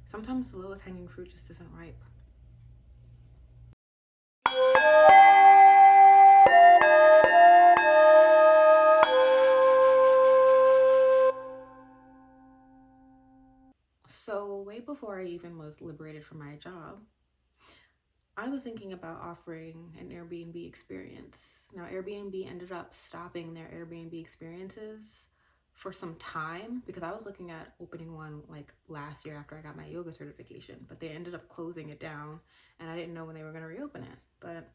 sometimes the lowest hanging fruit just isn't ripe. So way before I even was liberated from my job, I was thinking about offering an Airbnb experience. Now, Airbnb ended up stopping their Airbnb experiences for some time because I was looking at opening one like last year after I got my yoga certification, but they ended up closing it down and I didn't know when they were going to reopen it. But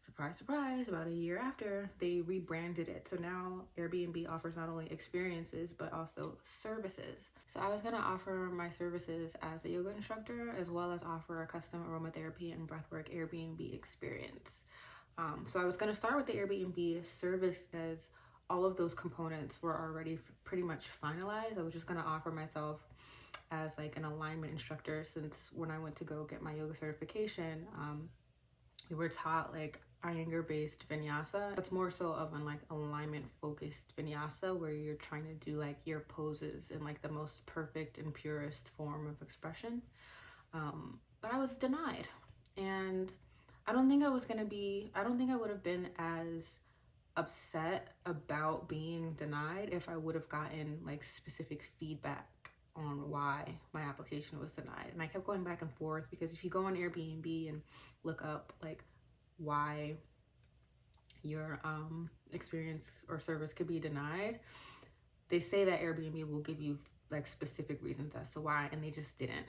surprise, surprise, about a year after, they rebranded it. So now Airbnb offers not only experiences, but also services. So I was gonna offer my services as a yoga instructor, as well as offer a custom aromatherapy and breathwork Airbnb experience. So I was gonna start with the Airbnb service as all of those components were already pretty much finalized. I was just gonna offer myself as like an alignment instructor, since when I went to go get my yoga certification, we were taught like Iyengar based vinyasa. That's more so of an like alignment focused vinyasa where you're trying to do like your poses in like the most perfect and purest form of expression. But I was denied, and I don't think I would have been as upset about being denied if I would have gotten like specific feedback on why my application was denied. And I kept going back and forth because if you go on Airbnb and look up like why your experience or service could be denied, they say that Airbnb will give you like specific reasons as to why, and they just didn't.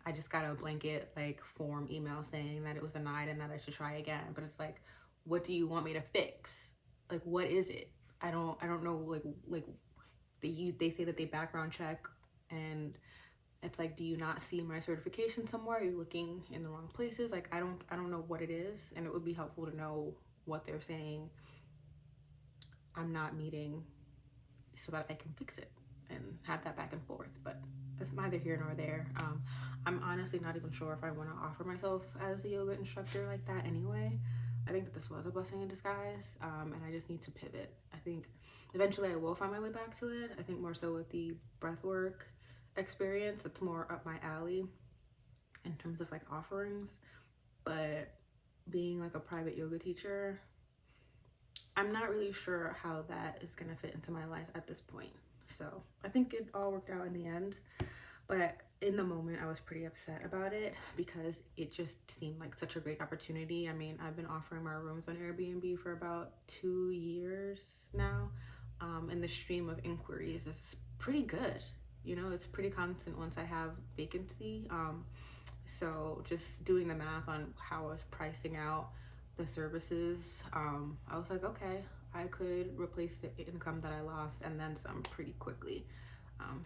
I just got a blanket like form email saying that it was denied and that I should try again. But it's like, what do you want me to fix? Like, what is it? I don't know. Like they say that they background check, and it's like, do you not see my certification somewhere? Are you looking in the wrong places? Like, I don't know what it is, and it would be helpful to know what they're saying I'm not meeting so that I can fix it and have that back and forth. But it's neither here nor there. I'm honestly not even sure if I want to offer myself as a yoga instructor like that anyway. I think that this was a blessing in disguise, and I just need to pivot. I think eventually I will find my way back to it. I think more so with the breathwork experience, it's more up my alley in terms of like offerings. But being like a private yoga teacher, I'm not really sure how that is going to fit into my life at this point. So I think it all worked out in the end. But in the moment, I was pretty upset about it because it just seemed like such a great opportunity. I mean, I've been offering my rooms on Airbnb for about 2 years now. And the stream of inquiries is pretty good. You know, it's pretty constant once I have vacancy. So just doing the math on how I was pricing out the services, I was like, okay, I could replace the income that I lost and then some pretty quickly.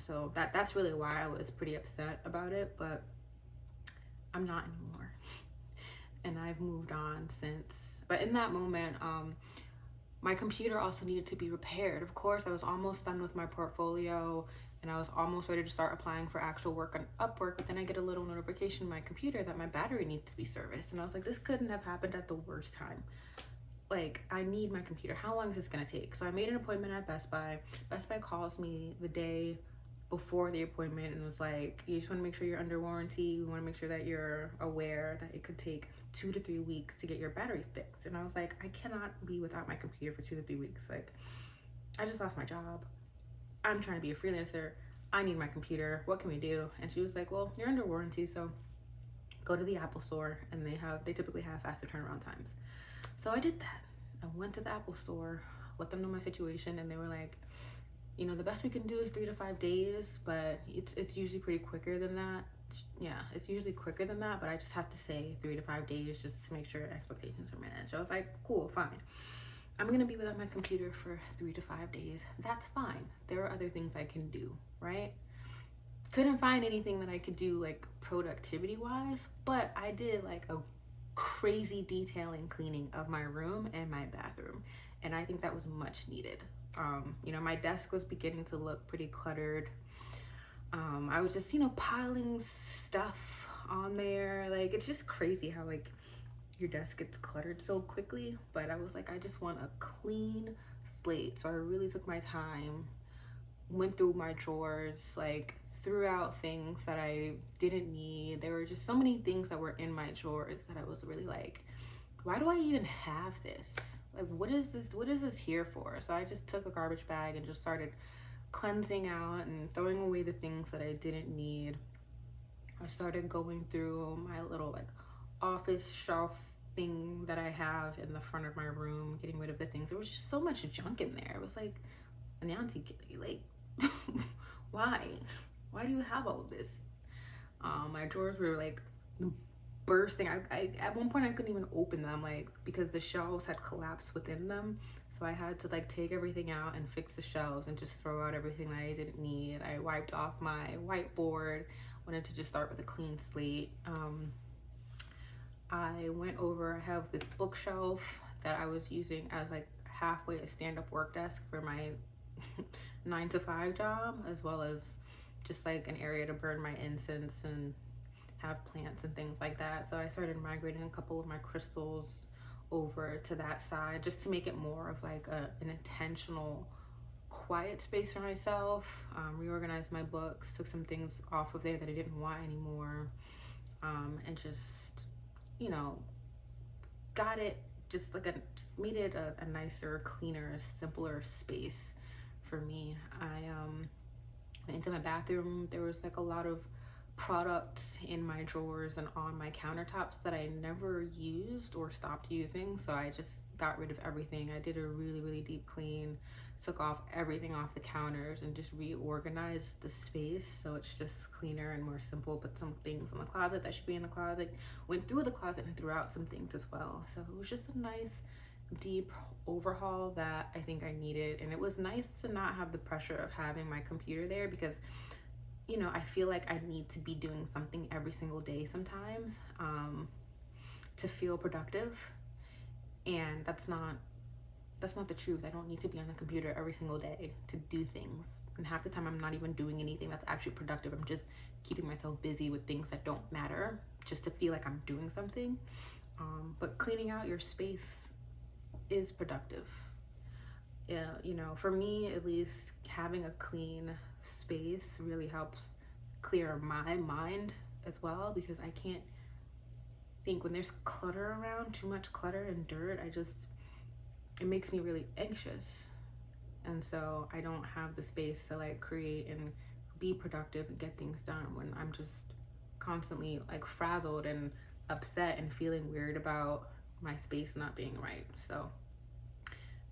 So that's really why I was pretty upset about it, but I'm not anymore. And I've moved on since. But in that moment, my computer also needed to be repaired. Of course, I was almost done with my portfolio and I was almost ready to start applying for actual work on Upwork, but then I get a little notification on my computer that my battery needs to be serviced. And I was like, this couldn't have happened at the worst time. Like, I need my computer. How long is this gonna take? So I made an appointment at Best Buy. Best Buy calls me the day before the appointment and was like, you just want to make sure you're under warranty. We want to make sure that you're aware that it could take 2 to 3 weeks to get your battery fixed. And I was like, I cannot be without my computer for 2 to 3 weeks. Like, I just lost my job. I'm trying to be a freelancer. I need my computer. What can we do? And she was like, well, you're under warranty, so go to the Apple store, and they typically have faster turnaround times. So I did that. I went to the Apple store, let them know my situation, and they were like, you know, the best we can do is 3 to 5 days, but it's usually pretty quicker than that. Yeah, it's usually quicker than that, but I just have to say 3 to 5 days just to make sure expectations are managed. I was like, cool, fine. I'm gonna be without my computer for 3 to 5 days. That's fine. There are other things I can do, right? Couldn't find anything that I could do like productivity wise, but I did like a crazy detailing cleaning of my room and my bathroom, and I think that was much needed. You know, my desk was beginning to look pretty cluttered. I was just, you know, piling stuff on there. Like, it's just crazy how like your desk gets cluttered so quickly. But I was like, I just want a clean slate. So I really took my time, went through my drawers, like threw out things that I didn't need. There were just so many things that were in my drawers that I was really like, why do I even have this? Like, what is this? What is this here for? So I just took a garbage bag and just started cleansing out and throwing away the things that I didn't need. I started going through my little like office shelf thing that I have in the front of my room, getting rid of the things. There was just so much junk in there. It was like, Ananti, like, why? Why do you have all of this? My drawers were like bursting. I at one point I couldn't even open them, like, because the shelves had collapsed within them. So I had to like take everything out and fix the shelves and just throw out everything that I didn't need. I wiped off my whiteboard, wanted to just start with a clean slate. I went over, I have this bookshelf that I was using as like halfway a stand-up work desk for my 9 to 5 job, as well as just like an area to burn my incense and have plants and things like that. So I started migrating a couple of my crystals over to that side just to make it more of like an intentional quiet space for myself. Reorganized my books, took some things off of there that I didn't want anymore, and just, you know, got it just like just made it a nicer, cleaner, simpler space for me. I went into my bathroom. There was like a lot of products in my drawers and on my countertops that I never used or stopped using, so I just got rid of everything. I did a really deep clean, took off everything off the counters and just reorganized the space so it's just cleaner and more simple. Put some things in the closet that should be in the closet, went through the closet and threw out some things as well. So it was just a nice deep overhaul that I think I needed. And it was nice to not have the pressure of having my computer there, because, you know, I feel like I need to be doing something every single day sometimes, to feel productive. And that's not the truth. I don't need to be on the computer every single day to do things. And half the time I'm not even doing anything that's actually productive. I'm just keeping myself busy with things that don't matter just to feel like I'm doing something. But cleaning out your space is productive. Yeah, you know, for me at least, having a clean space really helps clear my mind as well, because I can't think when there's clutter around, too much clutter and dirt. It makes me really anxious, and so I don't have the space to like create and be productive and get things done when I'm just constantly like frazzled and upset and feeling weird about my space not being right. So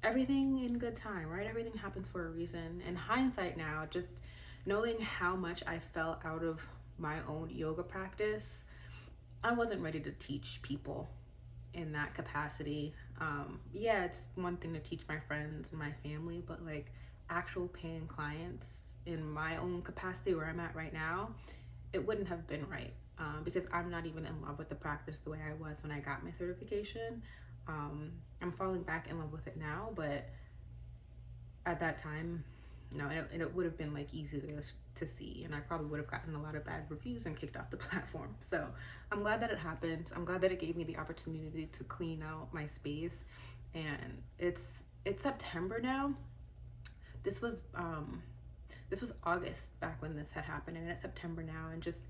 everything in good time, right? Everything happens for a reason. In hindsight now, just knowing how much I fell out of my own yoga practice, I wasn't ready to teach people in that capacity. Yeah, it's one thing to teach my friends and my family, but like actual paying clients in my own capacity where I'm at right now, it wouldn't have been right, because I'm not even in love with the practice the way I was when I got my certification. I'm falling back in love with it now, but at that time, no, and it would have been like easy to see, and I probably would have gotten a lot of bad reviews and kicked off the platform. So I'm glad that it happened. I'm glad that it gave me the opportunity to clean out my space. And it's September now. This was August back when this had happened, and it's September now. And just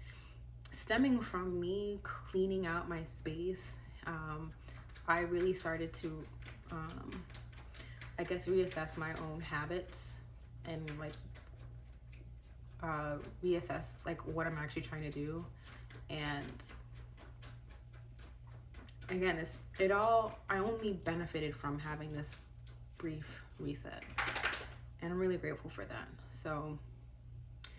stemming from me cleaning out my space, I really started to I guess reassess my own habits and like reassess like what I'm actually trying to do. And again, I only benefited from having this brief reset, and I'm really grateful for that. So,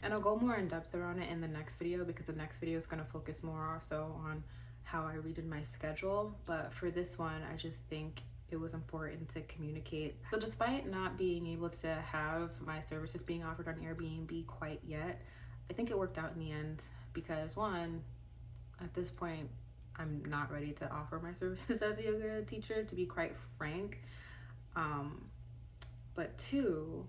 and I'll go more in depth around it in the next video, because the next video is going to focus more also on how I redid my schedule. But for this one, I just think it was important to communicate. So despite not being able to have my services being offered on Airbnb quite yet, I think it worked out in the end, because one, at this point, I'm not ready to offer my services as a yoga teacher, to be quite frank. But two,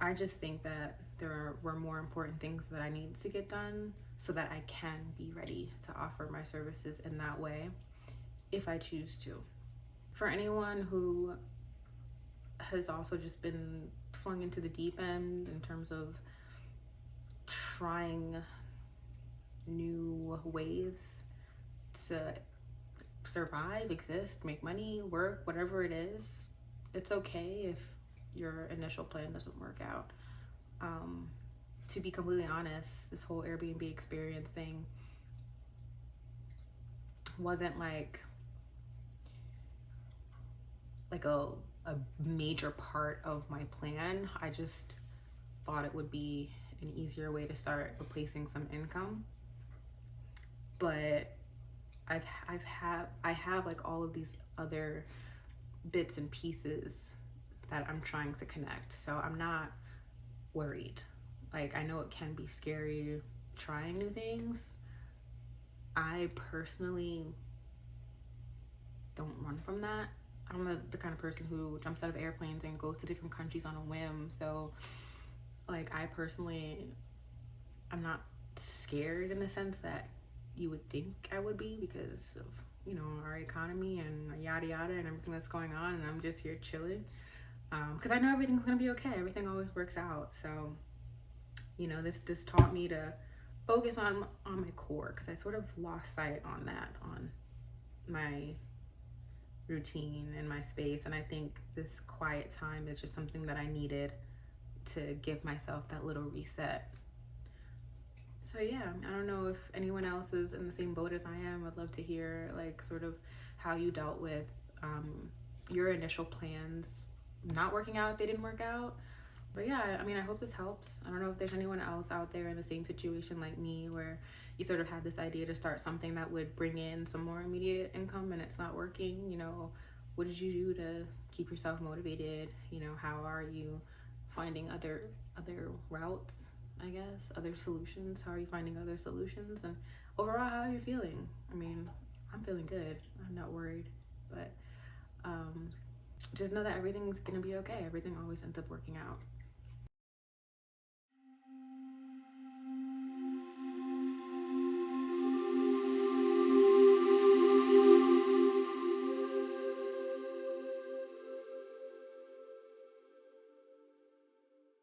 I just think that there were more important things that I needed to get done so that I can be ready to offer my services in that way if I choose to. For anyone who has also just been flung into the deep end in terms of trying new ways to survive, exist, make money, work, whatever it is. It's okay if your initial plan doesn't work out. To be completely honest, this whole Airbnb experience thing wasn't like a major part of my plan. I just thought it would be an easier way to start replacing some income. But I have like all of these other bits and pieces that I'm trying to connect. So I'm not worried. Like, I know it can be scary trying new things. I personally don't run from that. I'm the kind of person who jumps out of airplanes and goes to different countries on a whim. So, like, I'm not scared in the sense that you would think I would be because of, you know, our economy and yada yada and everything that's going on. And I'm just here chilling. Because I know everything's going to be okay. Everything always works out. So, you know, this taught me to focus on my core, because I sort of lost sight on that, on my routine and my space. And I think this quiet time is just something that I needed to give myself that little reset. So yeah, I don't know if anyone else is in the same boat as I am. I'd love to hear like sort of how you dealt with your initial plans not working out if they didn't work out. But yeah, I mean, I hope this helps. I don't know if there's anyone else out there in the same situation like me, where you sort of had this idea to start something that would bring in some more immediate income and it's not working. You know, what did you do to keep yourself motivated? You know, how are you finding other routes, I guess, other solutions? How are you finding other solutions? And overall, how are you feeling? I mean, I'm feeling good. I'm not worried, but just know that everything's gonna be okay. Everything always ends up working out.